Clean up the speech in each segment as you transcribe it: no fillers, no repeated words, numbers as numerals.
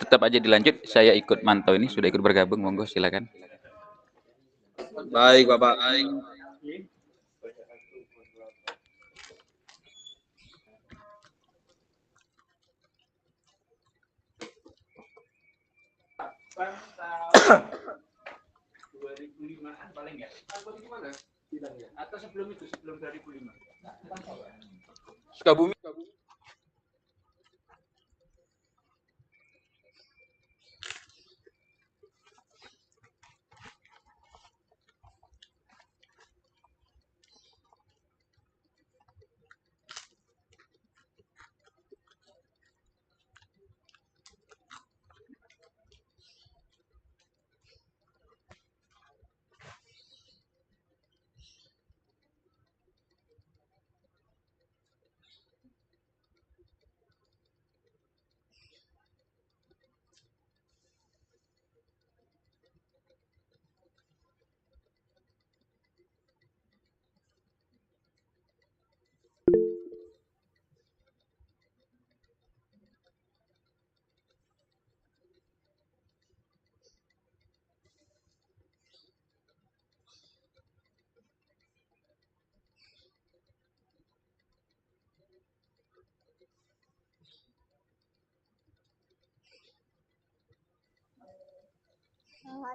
tetap aja dilanjut. Saya ikut mantau ini, sudah ikut bergabung. Monggo silakan. Baik, Bapak. Paling ya. Atau sebelum itu, sebelum 2005. Sukabumi.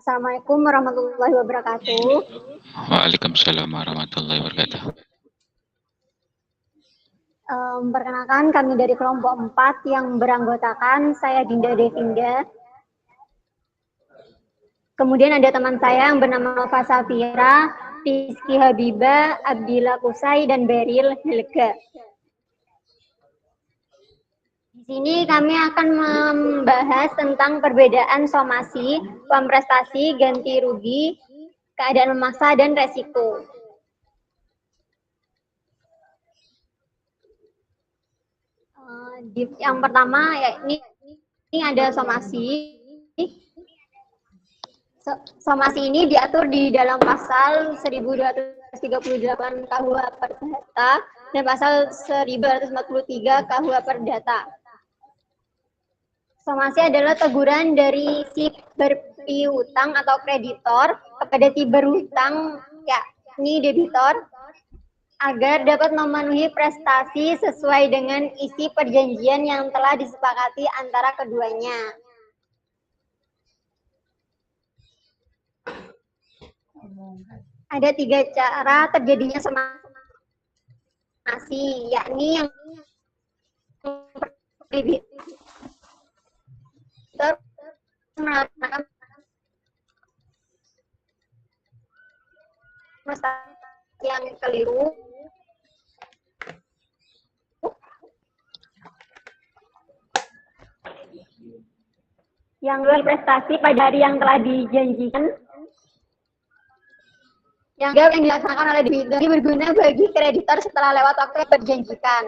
Assalamualaikum warahmatullahi wabarakatuh. Waalaikumsalam warahmatullahi wabarakatuh. Perkenalkan, kami dari kelompok 4 yang beranggotakan saya Dinda Devinda. Kemudian ada teman saya yang bernama Nova Safira, Rizky Habibah, Abdillah Kusai, dan Beril Helga. Di sini kami akan membahas tentang perbedaan somasi, prestasi, ganti rugi, keadaan memaksa, dan resiko. Yang pertama, ya ini ada somasi. Somasi ini diatur di dalam pasal 1238 KUH Perdata dan pasal 1243 KUH Perdata. Somasi adalah teguran dari si berpiutang atau kreditor kepada si berhutang, yakni debitor, agar dapat memenuhi prestasi sesuai dengan isi perjanjian yang telah disepakati antara keduanya. Ada 3 cara terjadinya somasi, yakni yang melakukan prestasi yang keliru, yang berprestasi pada hari yang telah dijanjikan, yang dilaksanakan oleh debitur berguna bagi kreditor setelah lewat waktu yang berjanjikan.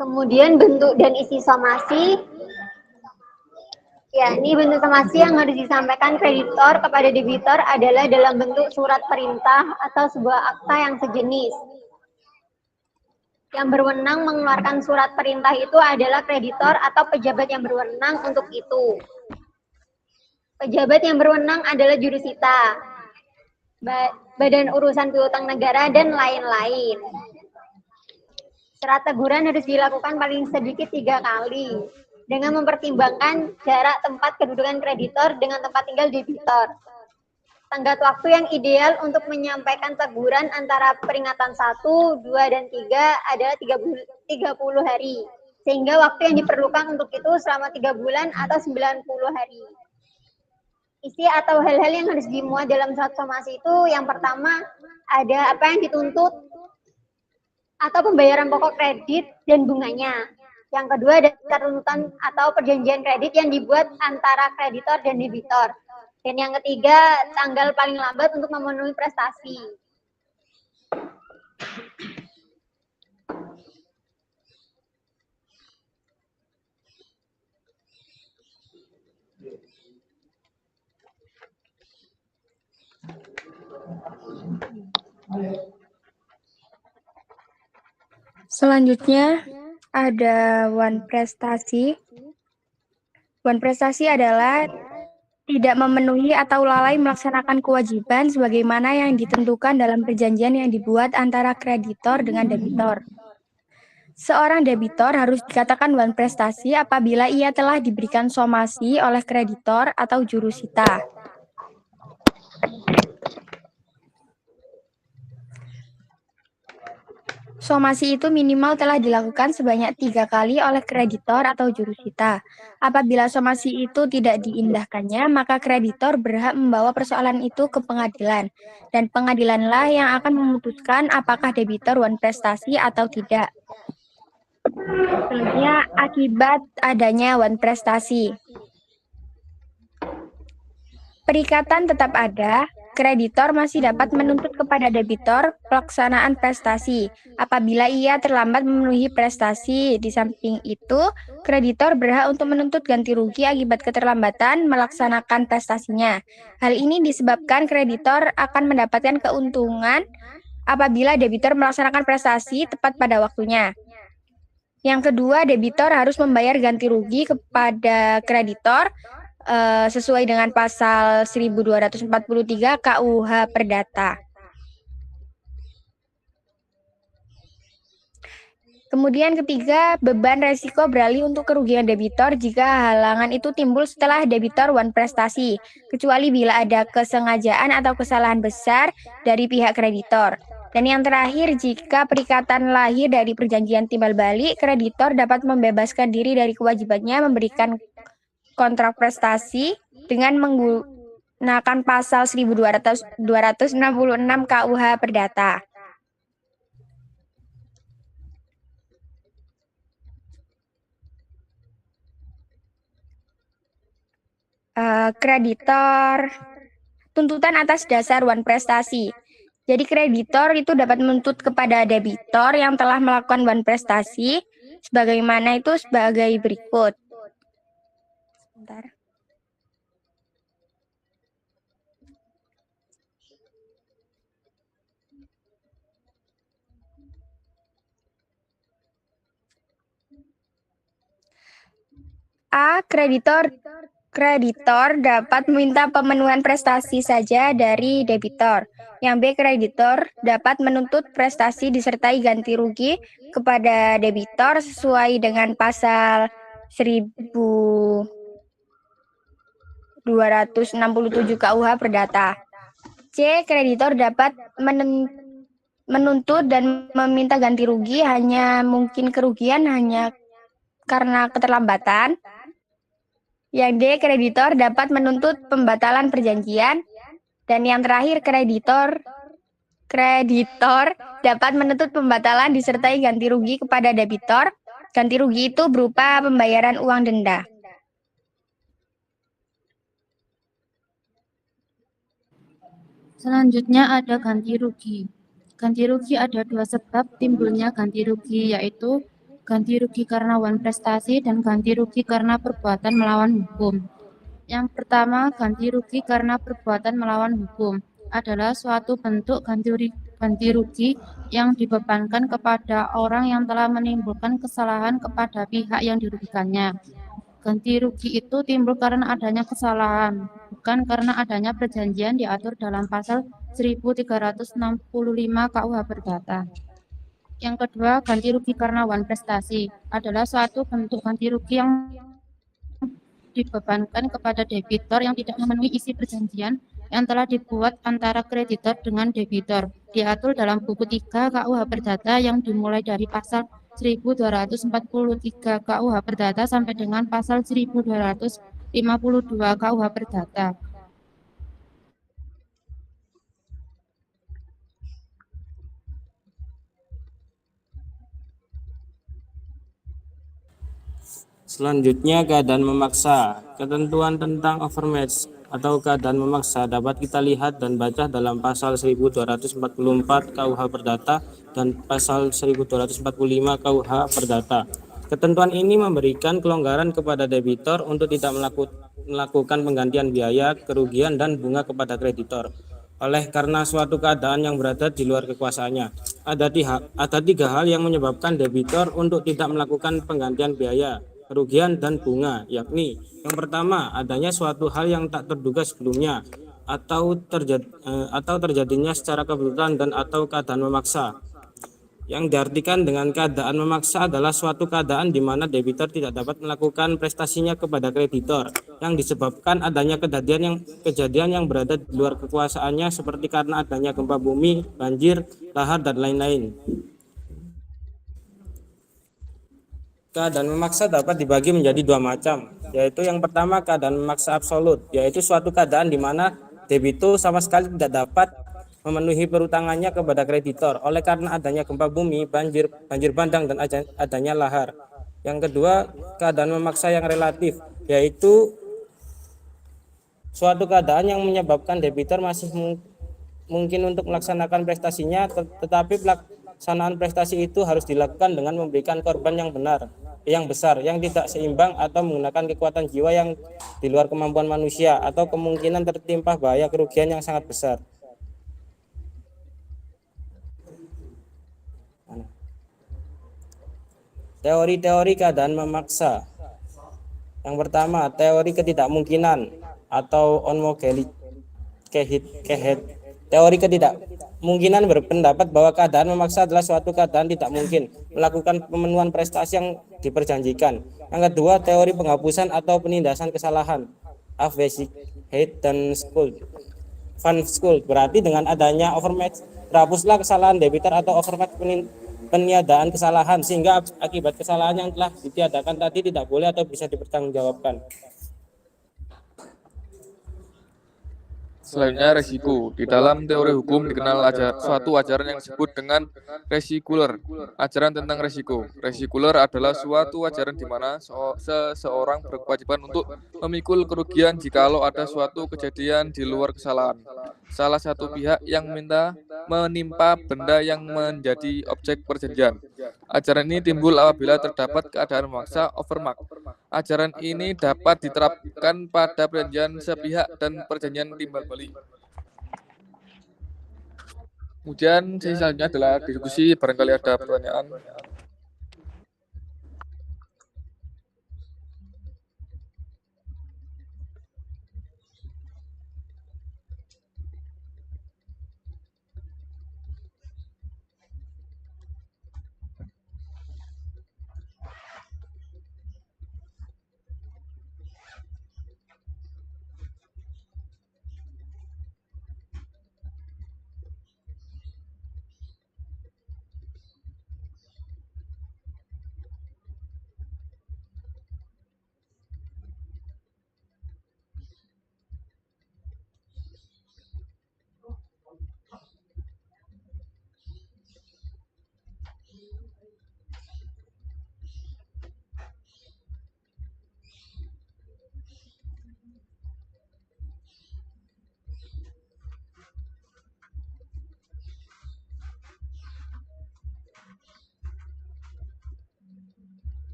Kemudian bentuk dan isi somasi, ya ini bentuk somasi yang harus disampaikan kreditor kepada debitor adalah dalam bentuk surat perintah atau sebuah akta yang sejenis. Yang berwenang mengeluarkan surat perintah itu adalah kreditor atau pejabat yang berwenang untuk itu. Pejabat yang berwenang adalah jurusita, badan urusan piutang negara, dan lain-lain. Surat teguran harus dilakukan paling sedikit 3 kali dengan mempertimbangkan jarak tempat kedudukan kreditor dengan tempat tinggal debitor. Tenggat waktu yang ideal untuk menyampaikan teguran antara peringatan 1, 2, dan 3 adalah 30 hari. sehingga waktu yang diperlukan untuk itu selama 3 bulan atau 90 hari. Isi atau hal-hal yang harus dimuat dalam surat somasi itu yang pertama ada apa yang dituntut atau pembayaran pokok kredit dan bunganya. Yang kedua dasar tuntutan atau perjanjian kredit yang dibuat antara kreditor dan debitor. Dan yang ketiga tanggal paling lambat untuk memenuhi prestasi. Selanjutnya ada wan prestasi. Wan prestasi adalah tidak memenuhi atau lalai melaksanakan kewajiban sebagaimana yang ditentukan dalam perjanjian yang dibuat antara kreditor dengan debitor. Seorang debitor harus dikatakan wan prestasi apabila ia telah diberikan somasi oleh kreditor atau jurusita. Somasi itu minimal telah dilakukan sebanyak 3 kali oleh kreditor atau jurusita. Apabila somasi itu tidak diindahkannya, maka kreditor berhak membawa persoalan itu ke pengadilan. Dan pengadilanlah yang akan memutuskan apakah debitor wan prestasi atau tidak. Selanjutnya, akibat adanya wan prestasi. Perikatan tetap ada. Kreditor masih dapat menuntut kepada debitor pelaksanaan prestasi apabila ia terlambat memenuhi prestasi. Di samping itu, kreditor berhak untuk menuntut ganti rugi akibat keterlambatan melaksanakan prestasinya. Hal ini disebabkan kreditor akan mendapatkan keuntungan apabila debitor melaksanakan prestasi tepat pada waktunya. Yang kedua, debitor harus membayar ganti rugi kepada kreditor sesuai dengan pasal 1243 KUH Perdata. Kemudian ketiga, beban resiko beralih untuk kerugian debitor jika halangan itu timbul setelah debitor wan prestasi, kecuali bila ada kesengajaan atau kesalahan besar dari pihak kreditor. Dan yang terakhir, jika perikatan lahir dari perjanjian timbal balik, kreditor dapat membebaskan diri dari kewajibannya memberikan kontrak prestasi dengan menggunakan pasal 1266 KUH Perdata. Kreditor, tuntutan atas dasar wan prestasi. Jadi kreditor itu dapat menuntut kepada debitor yang telah melakukan wan prestasi sebagaimana itu sebagai berikut. Sebentar. A. Kreditor dapat meminta pemenuhan prestasi saja dari debitor. Yang B. Kreditor dapat menuntut prestasi disertai ganti rugi kepada debitor sesuai dengan pasal 1267 KUH Perdata. C. Kreditor dapat menuntut dan meminta ganti rugi hanya mungkin kerugian hanya karena keterlambatan. Yang D. Kreditor dapat menuntut pembatalan perjanjian. Dan yang terakhir, kreditor dapat menuntut pembatalan disertai ganti rugi kepada debitor. Ganti rugi itu berupa pembayaran uang denda. Selanjutnya ada ganti rugi. Ganti rugi ada 2 sebab timbulnya ganti rugi, yaitu ganti rugi karena wan prestasi dan ganti rugi karena perbuatan melawan hukum. Yang pertama, ganti rugi karena perbuatan melawan hukum adalah suatu bentuk ganti rugi yang dibebankan kepada orang yang telah menimbulkan kesalahan kepada pihak yang dirugikannya. Ganti rugi itu timbul karena adanya kesalahan, bukan karena adanya perjanjian diatur dalam pasal 1365 KUH Perdata. Yang kedua, ganti rugi karena wan prestasi adalah suatu bentuk ganti rugi yang dibebankan kepada debitor yang tidak memenuhi isi perjanjian yang telah dibuat antara kreditor dengan debitor, diatur dalam buku 3 KUH Perdata yang dimulai dari pasal 1243 KUH Perdata sampai dengan pasal 1252 KUH Perdata. Selanjutnya, keadaan memaksa. Ketentuan tentang overmatch atau keadaan memaksa dapat kita lihat dan baca dalam pasal 1244 KUH Perdata dan pasal 1245 KUH Perdata. Ketentuan ini memberikan kelonggaran kepada debitur untuk tidak melakukan penggantian biaya, kerugian, dan bunga kepada kreditor. Oleh karena suatu keadaan yang berada di luar kekuasaannya, ada tiga hal yang menyebabkan debitur untuk tidak melakukan penggantian biaya, kerugian, dan bunga, yakni yang pertama, adanya suatu hal yang tak terduga sebelumnya atau terjadinya secara kebetulan dan atau keadaan memaksa. Yang diartikan dengan keadaan memaksa adalah suatu keadaan di mana debitur tidak dapat melakukan prestasinya kepada kreditor yang disebabkan adanya kejadian yang berada di luar kekuasaannya seperti karena adanya gempa bumi, banjir, lahar, dan lain-lain. Keadaan memaksa dapat dibagi menjadi dua macam, yaitu yang pertama keadaan memaksa absolut, yaitu suatu keadaan di mana debitur sama sekali tidak dapat memenuhi perutangannya kepada kreditor oleh karena adanya gempa bumi, banjir bandang, dan adanya lahar. Yang kedua, keadaan memaksa yang relatif, yaitu suatu keadaan yang menyebabkan debitur masih mungkin untuk melaksanakan prestasinya, tetapi pelaksanaan prestasi itu harus dilakukan dengan memberikan korban yang besar, yang tidak seimbang, atau menggunakan kekuatan jiwa yang di luar kemampuan manusia, atau kemungkinan tertimpa bahaya kerugian yang sangat besar. Teori-teori keadaan memaksa. Yang pertama, teori ketidakmungkinan atau Teori ketidakmungkinan berpendapat bahwa keadaan memaksa adalah suatu keadaan tidak mungkin melakukan pemenuhan prestasi yang diperjanjikan. Yang kedua, teori penghapusan atau penindasan kesalahan. Afwesigkeit dan Van School berarti dengan adanya overmatch terhapuslah kesalahan debitur atau overmatch peniadaan kesalahan, sehingga akibat kesalahan yang telah ditiadakan tadi tidak boleh atau bisa dipertanggungjawabkan. Selanjutnya, resiko. Di dalam teori hukum dikenal suatu ajaran yang disebut dengan resikuler. Ajaran tentang resiko. Resikuler adalah suatu ajaran di mana seseorang berkewajiban untuk memikul kerugian jikalau ada suatu kejadian di luar kesalahan salah satu pihak yang menimpa benda yang menjadi objek perjanjian. Ajaran ini timbul apabila terdapat keadaan memaksa overmark. Ajaran ini dapat diterapkan pada perjanjian sepihak dan perjanjian timbal balik. Kemudian sesi selanjutnya adalah diskusi, barangkali ada pertanyaan.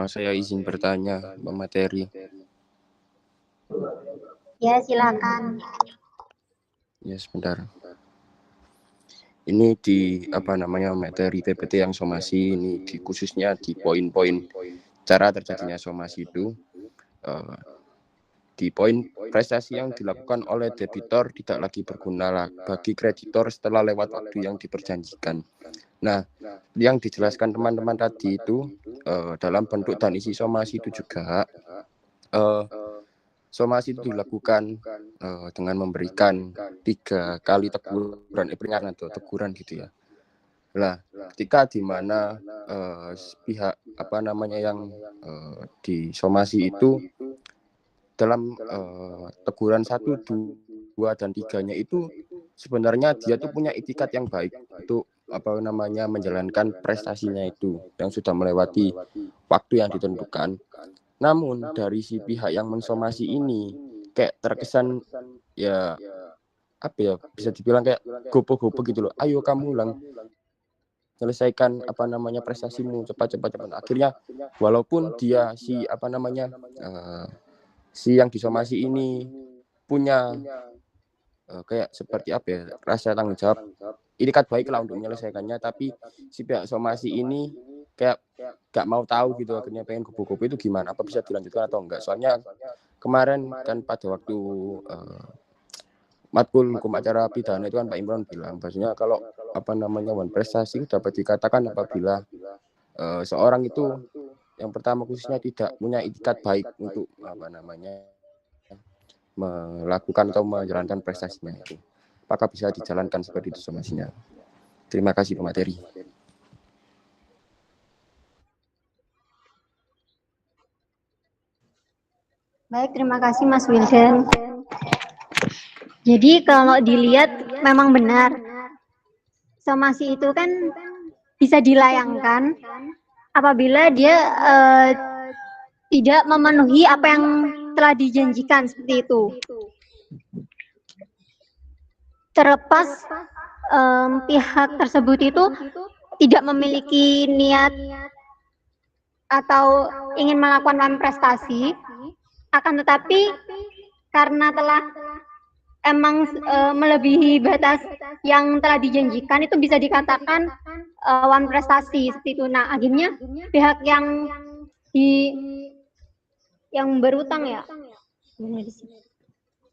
Saya izin bertanya, Mbak Materi. Ya, silakan. Ya, sebentar. Ini di materi PPT yang somasi ini khususnya di poin-poin cara terjadinya somasi itu di poin prestasi yang dilakukan oleh debitor tidak lagi berguna bagi kreditor setelah lewat waktu yang diperjanjikan. Nah, yang dijelaskan teman-teman tadi itu dalam bentuk dan isi somasi itu juga somasi itu dilakukan dengan memberikan 3 kali peringatan atau teguran gitu ya. Nah, ketika di mana pihak yang disomasi itu dalam teguran 1, 2, dan 3-nya itu sebenarnya dia tuh punya itikat yang baik untuk menjalankan prestasinya itu yang sudah melewati waktu yang ditentukan. Namun dari si pihak yang mensomasi ini kayak terkesan ya bisa dibilang kayak gopo-gopo gitu loh. Ayo kamu lang selesaikan prestasimu cepat. Akhirnya walaupun dia si yang disomasi ini punya kayak seperti rasa tanggung jawab, itikat baik lah untuk menyelesaikannya, tapi si pihak somasi ini kayak gak mau tahu gitu, akhirnya pengen kupu-kupu itu gimana, apa bisa dilanjutkan atau enggak. Soalnya kemarin kan pada waktu matkul hukum acara pidana itu kan Pak Imran bilang bahwasanya kalau one prestasi dapat dikatakan apabila seorang itu yang pertama khususnya tidak punya itikat baik untuk melakukan atau menjalankan prestasinya itu. Apakah bisa dijalankan seperti itu somasinya? Terima kasih pemateri. Baik, terima kasih Mas Wildan. Jadi kalau dilihat memang benar, somasi itu kan bisa dilayangkan apabila dia tidak memenuhi apa yang telah dijanjikan seperti itu. Terlepas pihak tersebut itu tidak memiliki niat atau ingin melakukan prestasi, akan tetapi karena telah emang melebihi batas yang telah dijanjikan, itu bisa dikatakan one prestasi seperti itu. Nah, akhirnya pihak yang berutang ya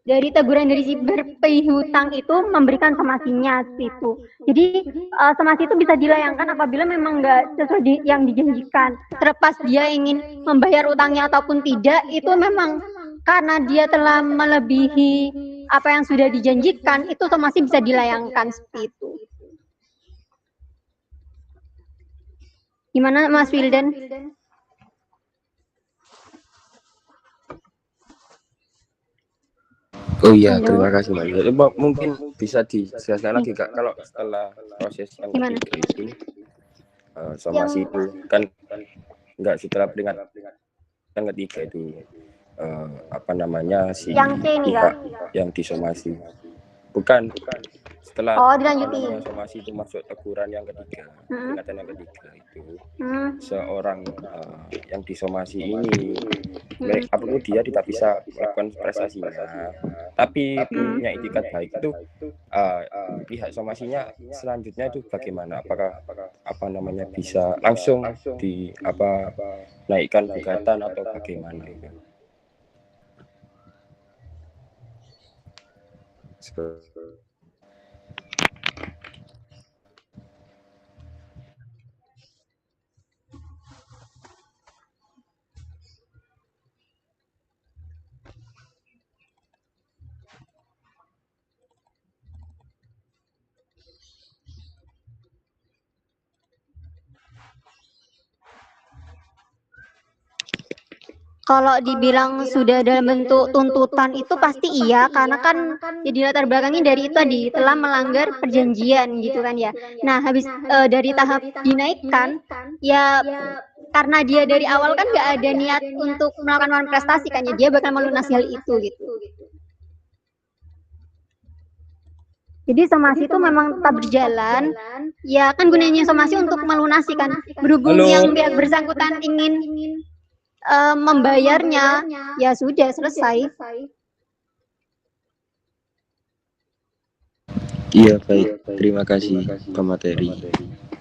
dari teguran dari si berpihutang itu memberikan somasinya itu. Jadi somasi itu bisa dilayangkan apabila memang nggak sesuai yang dijanjikan. Terlepas dia ingin membayar utangnya ataupun tidak, itu memang karena dia telah melebihi apa yang sudah dijanjikan, itu somasi bisa dilayangkan seperti itu. Gimana Mas Wildan? Oh iya, terima kasih Mbak. Mungkin bisa dijelaskan lagi Kak, kalau setelah proses yang ketiga itu somasi itu kan enggak setelah peringatan yang ketiga itu si pihak yang disomasi, bukan setelah somasi itu masuk teguran yang ketiga, peringatan yang ketiga itu seorang yang disomasi ini apapun dia tidak bisa melakukan prestasinya, tapi punya itikat baik itu pihak somasinya selanjutnya itu bagaimana? Apakah bisa langsung naikkan gugatan atau bagaimana? Kalau dibilang sudah dalam bentuk tuntutan itu pasti iya, karena kan ya di latar belakangnya dari itu tadi telah melanggar perjanjian gitu kan ya. Nah habis dari tahap dinaikkan ya karena dia dari awal kan nggak ada niat untuk melakukan prestasi kan ya, dia bakal melunasi hal itu gitu. Jadi somasi itu memang tetap berjalan. Ya kan gunanya somasi untuk melunasi kan. Berhubung yang pihak bersangkutan ingin membayarnya, ya sudah selesai. Iya, baik. Terima kasih pemateri.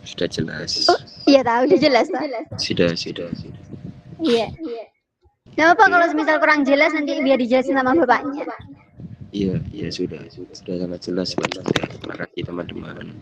Sudah jelas. Iya tahu, udah jelas Pak. Sudah. Iya. Nggak apa kalau misal kurang jelas nanti biar dijelasin sama bapaknya. Iya, sudah sangat jelas Pak. Terima kasih teman-teman.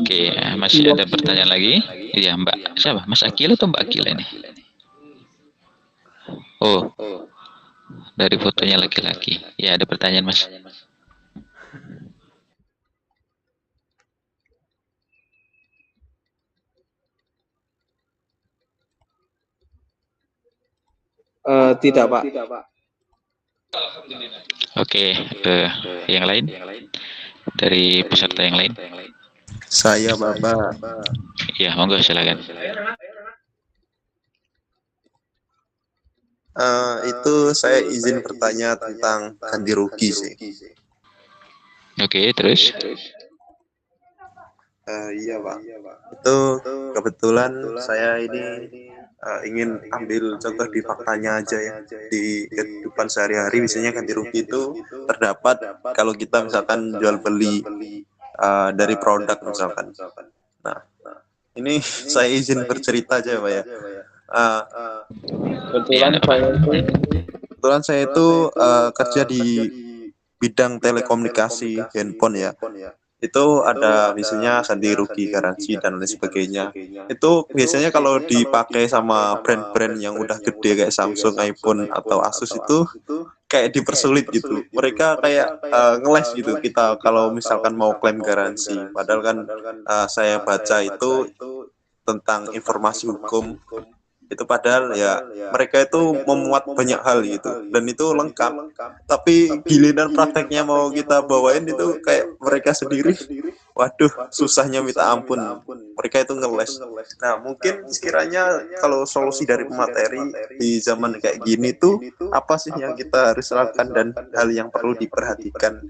Oke, masih ada pertanyaan lagi? Iya, Mbak. Siapa? Mas Akil atau Mbak Akila ini? Oh, dari fotonya laki-laki. Ya, ada pertanyaan, Mas. Tidak, Pak. Oke, yang lain? Dari peserta yang lain? Saya Bapak. Ya, monggo silakan. Itu saya izin bertanya tentang ganti rugi sih. Oke, terus? Iya Pak. Itu kebetulan saya ini ingin ambil contoh di faktanya aja ya. Di kehidupan sehari-hari biasanya ganti rugi itu terdapat kalau kita misalkan jual beli dari produk misalkan. Nah, ini saya izin bercerita aja Pak ya. Kebetulan saya itu kerja di bidang telekomunikasi handphone ya. Itu ada misalnya ganti rugi, garansi dan lain sebagainya. Itu biasanya kalau dipakai sama brand-brand yang udah gede kayak Samsung, iPhone atau Asus itu kayak dipersulit gitu. Mereka kayak ngeles gitu kita kalau misalkan mau klaim garansi. Padahal kan saya baca itu tentang informasi hukum itu, padahal ya mereka itu memuat banyak hal gitu dan itu lengkap, tapi giliran prakteknya mau kita bawain itu kayak mereka sendiri, waduh susahnya minta ampun, mereka itu ngeles. Nah mungkin sekiranya kalau solusi dari pemateri di zaman kayak gini tuh apa sih yang kita harus lakukan dan hal yang perlu diperhatikan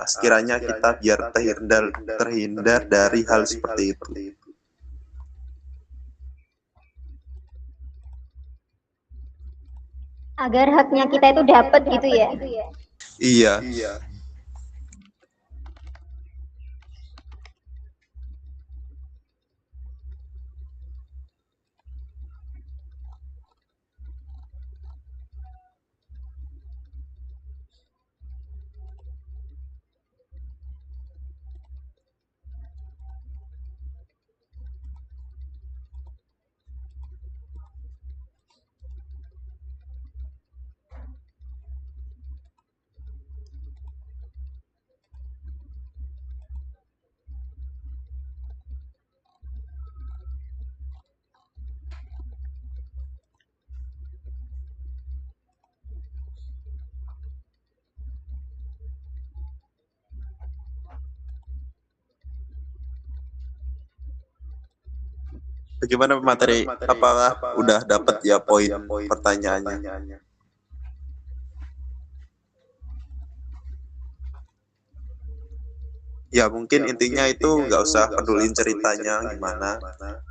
sekiranya kita biar terhindar dari hal seperti itu. Agar haknya kita itu dapat gitu ya. Iya. Bagaimana materi? Apakah udah dapat ya poin pertanyaannya? Ya mungkin intinya itu nggak usah pedulin ceritanya gimana,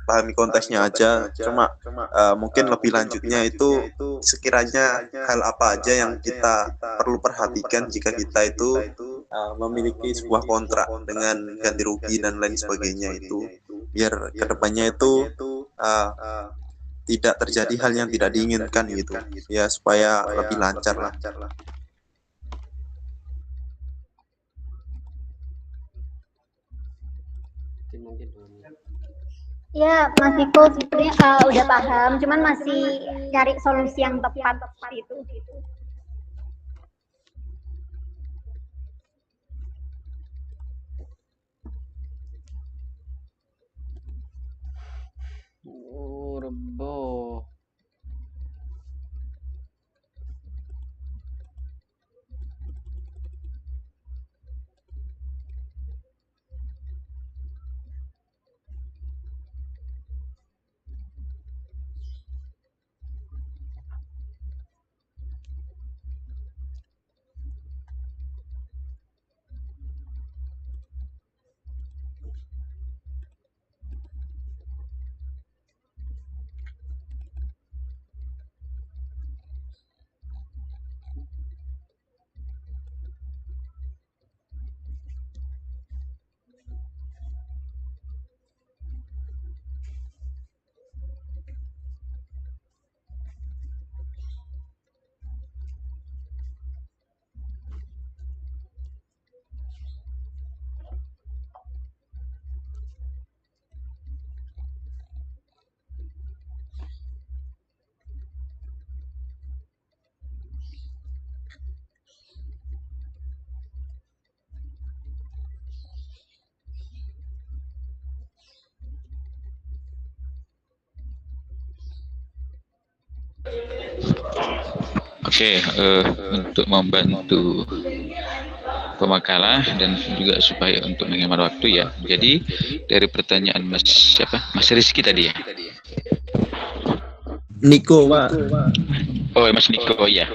pahami konteksnya aja. Cuma mungkin lebih lanjutnya itu sekiranya hal apa aja yang kita perlu perhatikan jika kita itu memiliki sebuah kontrak dengan ganti rugi dan lain sebagainya itu, biar kedepannya itu tidak terjadi hal yang tidak diinginkan gitu ya, supaya lebih lancar lah. Ya, Mas Iko sebenarnya udah paham, cuman masih cari solusi yang tepat itu. Rebo. Oke, untuk membantu pemakalah dan juga supaya untuk menghemat waktu ya. Jadi dari pertanyaan Mas Rizky tadi ya. Niko, Pak. Oh, Mas Niko ya.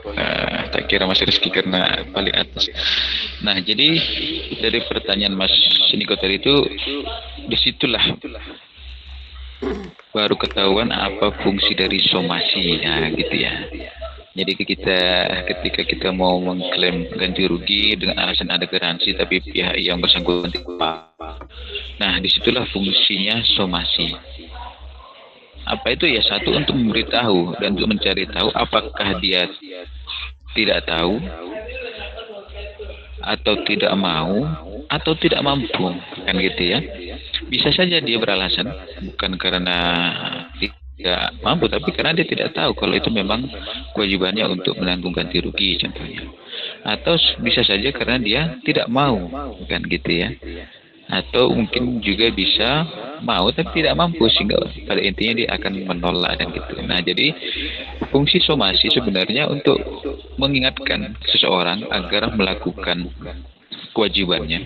Tak kira Mas Rizky karena paling atas. Nah, jadi dari pertanyaan Mas Niko tadi itu disitulah baru ketahuan apa fungsi dari somasi, ya gitu ya. Jadi ketika kita mau mengklaim ganti rugi dengan alasan ada garansi tapi pihak yang bersangkutan tidak. Nah, disitulah fungsinya somasi. Apa itu ya? Satu, untuk memberitahu dan untuk mencari tahu apakah dia tidak tahu atau tidak mau atau tidak mampu, kan gitu ya. Bisa saja dia beralasan bukan karena tidak mampu, tapi karena dia tidak tahu kalau itu memang kewajibannya untuk menanggung ganti rugi contohnya. Atau bisa saja karena dia tidak mau, kan gitu ya. Atau mungkin juga bisa mau tapi tidak mampu, sehingga pada intinya dia akan menolak dan gitu. Nah, jadi fungsi somasi sebenarnya untuk mengingatkan seseorang agar melakukan kewajibannya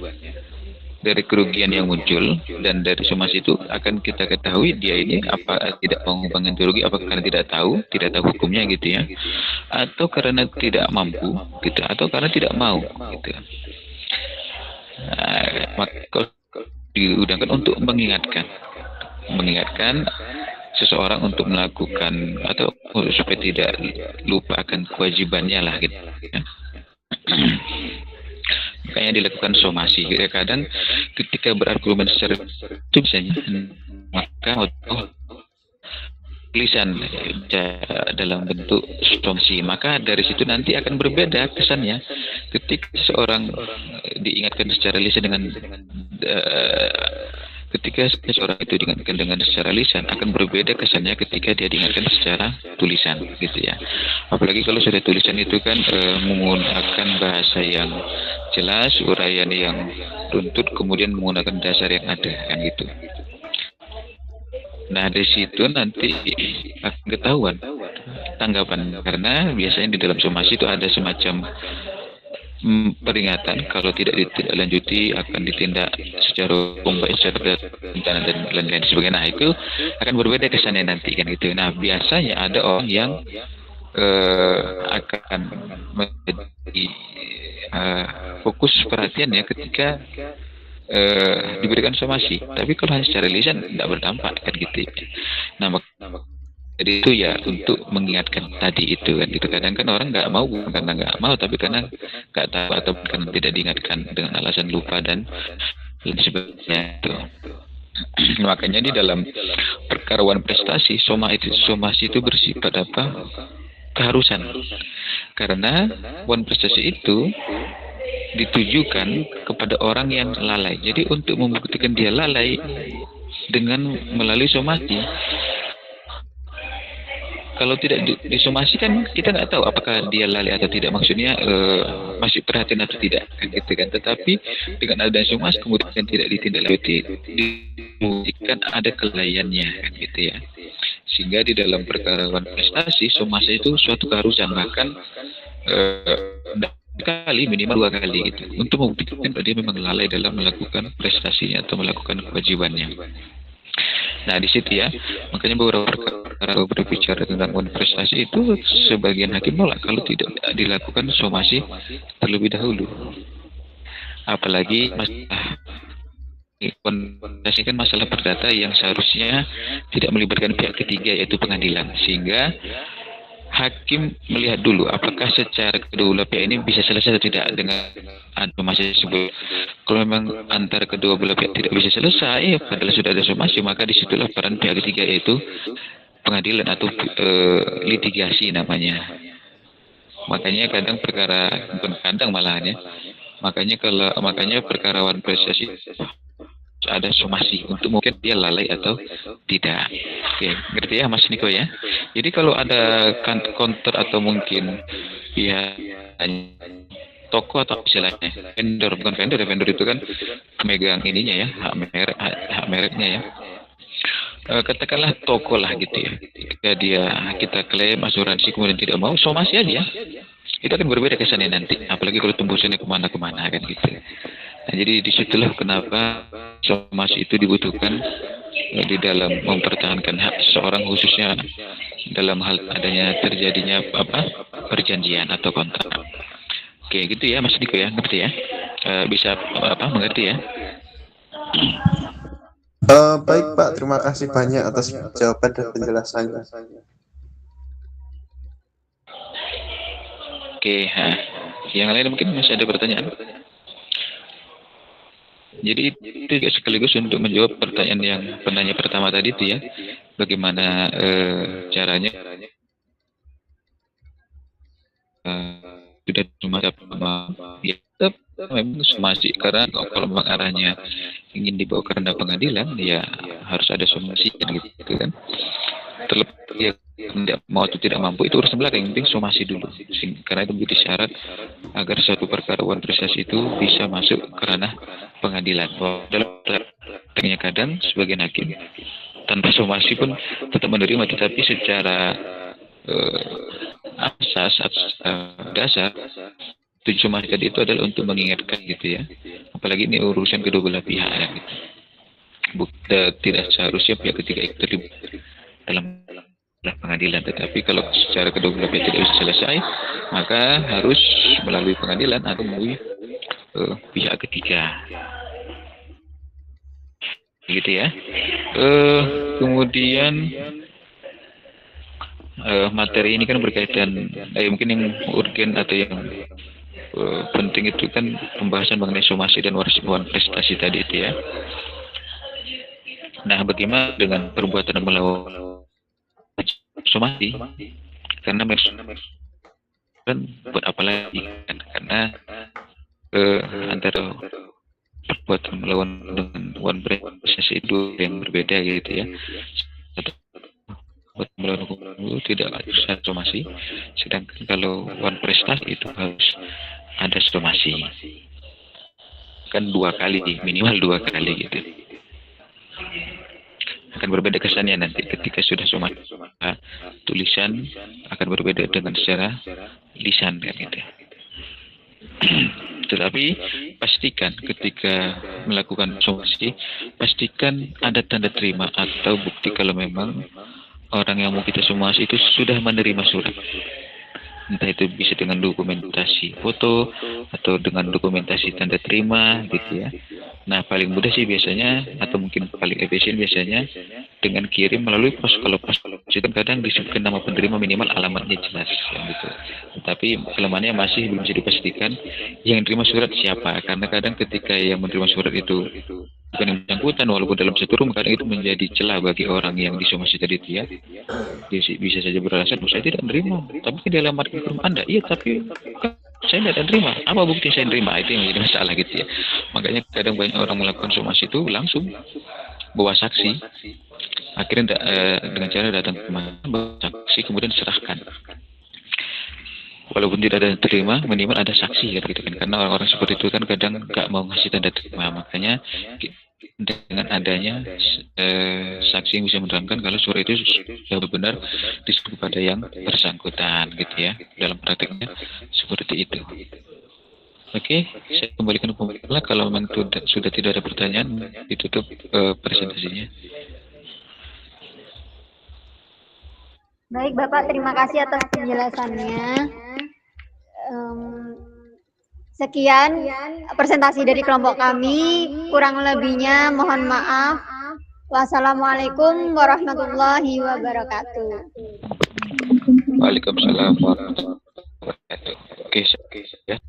dari kerugian yang muncul, dan dari somasi itu akan kita ketahui dia ini apa tidak mau mengganti rugi, apa karena tidak tahu hukumnya gitu ya, atau karena tidak mampu gitu, atau karena tidak mau gitu. Maka diundangkan untuk mengingatkan seseorang untuk melakukan atau supaya tidak lupa akan kewajibannya lah gitu. makanya dilakukan somasi. Kadang ketika berargumen secara itu biasanya maka tulisan dalam bentuk somasi, maka dari situ nanti akan berbeda kesannya ketika seorang diingatkan secara lisan dengan ketika seseorang itu diingatkan dengan secara lisan akan berbeda kesannya ketika dia diingatkan secara tulisan gitu ya. Apalagi kalau sudah tulisan itu kan menggunakan bahasa yang jelas, uraian yang runtut, kemudian menggunakan dasar yang ada kan gitu. Nah dari situ nanti akan ketahuan tanggapan, karena biasanya di dalam somasi itu ada semacam peringatan kalau tidak ditindaklanjuti akan ditindak secara hukum, baik secara dan lain-lain sebagainya. Nah itu akan berbeda kesannya nanti kan gitu. Nah biasanya ada orang yang akan menjadi fokus perhatiannya ketika diberikan somasi, tapi kalau hanya secara lisan tidak berdampak kan gitu. Nah jadi itu ya untuk mengingatkan tadi itu kan gitu. Kadang kan orang nggak mau bukan karena nggak mau, tapi karena nggak tahu atau karena tidak diingatkan dengan alasan lupa dan lain sebagainya itu. Makanya di dalam perkara wan prestasi somasi itu bersifat apa? Keharusan. Karena wan prestasi itu ditujukan kepada orang yang lalai. Jadi untuk membuktikan dia lalai dengan melalui somasi. Kalau tidak disomasi kan kita nggak tahu apakah dia lalai atau tidak, maksudnya masih perhatian atau tidak kan gitu kan. Tetapi dengan adanya somasi kemudian tidak ditindaklanjuti, dibuktikan ada kelalaiannya kan gitu ya. Sehingga di dalam perkara prestasi somasi itu suatu keharusan, bahkan kali minimal 2 kali gitu untuk membuktikan bahwa dia memang lalai dalam melakukan prestasinya atau melakukan kewajibannya. Nah di situ ya, makanya beberapa perkara berbicara tentang prestasi itu sebagian hakim nolak kalau tidak dilakukan somasi terlebih dahulu. Apalagi masalah prestasi kan masalah perdata yang seharusnya tidak melibatkan pihak ketiga yaitu pengadilan, sehingga hakim melihat dulu apakah secara kedua belah pihak ini bisa selesai atau tidak dengan somasi tersebut. Kalau memang antara kedua belah pihak tidak bisa selesai, padahal sudah ada somasi, maka disitulah peran pihak ketiga yaitu pengadilan atau litigasi namanya. Makanya kadang perkara kadang malahan ya. Makanya perkara wan prestasi ada somasi untuk mungkin dia lalai atau tidak. Oke, ngerti ya Mas Niko ya. Jadi kalau ada counter atau mungkin pihak toko atau istilahnya vendor, bukan vendor ya, vendor itu kan pemegang ininya ya, hak mereknya ya. Katakanlah toko lah gitu ya. Ketika kita klaim asuransi kemudian tidak mau, somasi aja. Itu akan berbeda kesannya nanti. Apalagi kalau tembusannya kemana-kemana kan gitu. Nah, jadi disitulah kenapa somasi itu dibutuhkan di dalam mempertahankan hak seseorang, khususnya dalam hal adanya terjadinya perjanjian atau kontrak. Oke gitu ya Mas Diko ya, ngerti ya? Bisa mengerti ya? Baik Pak, terima kasih banyak atas jawaban dan penjelasannya. Oke, yang lain mungkin masih ada pertanyaan? Jadi itu juga sekaligus untuk menjawab pertanyaan yang penanya pertama tadi itu ya, bagaimana caranya sudah cuma ya memang somasi, karena kalau memang arahnya ingin dibawa ke ranah pengadilan ya harus ada somasi kan gitu kan. Terlepas dia tidak mau atau tidak mampu itu urusan belakang, yang penting somasi dulu, karena itu menjadi syarat agar suatu perkara wan prestasi itu bisa masuk ke ranah pengadilan. Dalam prakteknya kadang sebagian hakim tanpa somasi pun tetap menerima, tetapi secara asas dasar tujuan somasi tadi itu adalah untuk mengingatkan gitu ya. Apalagi ini urusan kedua belah pihak ya, gitu. Tidak seharusnya pihak ketiga ikut terlibat dalam pengadilan, tetapi kalau secara kedua belah pihak tidak bisa selesai, maka harus melalui pengadilan atau melalui pihak ketiga. Gitu ya. Kemudian materi ini kan berkaitan mungkin yang urgen atau yang penting itu kan pembahasan mengenai somasi dan wan prestasi tadi itu ya. Nah, bagaimana dengan perbuatan melawan somasi? Karena kan buat apa lagi kan? Karena antara perbuatan melawan dengan wan prestasi itu yang berbeda gitu ya. Buat melawan hukum itu tidak ada somasi, sedangkan kalau wan prestasi itu harus ada somasi. Kan 2 kali, minimal 2 kali gitu. Akan berbeda kesannya nanti ketika sudah somasi tulisan akan berbeda dengan secara lisan kan gitu. Tetapi pastikan ketika melakukan somasi, pastikan ada tanda terima atau bukti kalau memang orang yang mau kita somasi itu sudah menerima surat. Entah itu bisa dengan dokumentasi foto atau dengan dokumentasi tanda terima gitu ya. Nah, paling mudah sih biasanya atau mungkin paling efisien biasanya dengan kirim melalui pos. Kalau pos itu kadang disebutkan nama penerima minimal alamatnya jelas gitu. Tapi kelemahannya masih belum bisa dipastikan yang menerima surat siapa, karena kadang ketika yang menerima surat itu bukan yang bersangkutan walaupun dalam satu rumah, kadang itu menjadi celah bagi orang yang disomasi tadi itu ya. Dia bisa saja beralasan saya tidak menerima, tapi di alamat ke rumah Anda. Iya, tapi saya tidak terima. Apa bukti saya terima? Itu yang menjadi masalah gitu ya. Makanya kadang banyak orang melakukan somasi itu langsung bawa saksi. Akhirnya dengan cara datang ke mana, bawa saksi kemudian serahkan. Walaupun tidak ada terima, minimal ada saksi gitu kan. Karena orang-orang seperti itu kan kadang nggak mau ngasih tanda terima. Makanya dengan adanya saksi yang bisa menerangkan kalau surat itu benar disebut kepada yang bersangkutan gitu ya. Dalam prakteknya seperti itu. Oke, saya kembalikan ke pembicara. Kalau memang sudah tidak ada pertanyaan, ditutup presentasinya. Baik Bapak, terima kasih atas penjelasannya. Sekian presentasi dari kelompok kami. Kurang lebihnya mohon maaf. Wassalamualaikum warahmatullahi wabarakatuh. Waalaikumsalam warahmatullahi wabarakatuh. Oke, ya.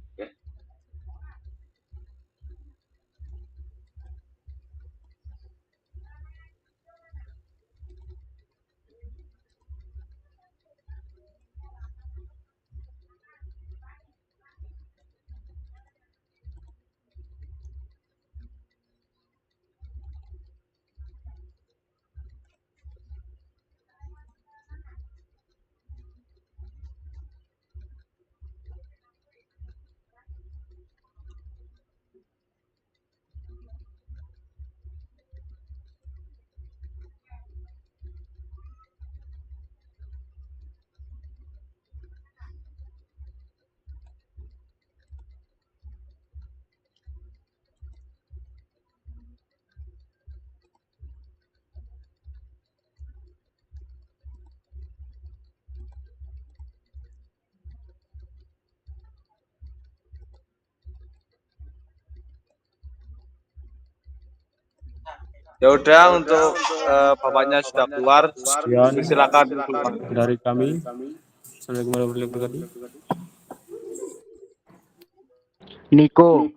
Ya udah, untuk bapaknya sudah keluar, Sekian silakan keluar. dari kami. Assalamualaikum warahmatullahi wabarakatuh. Niko.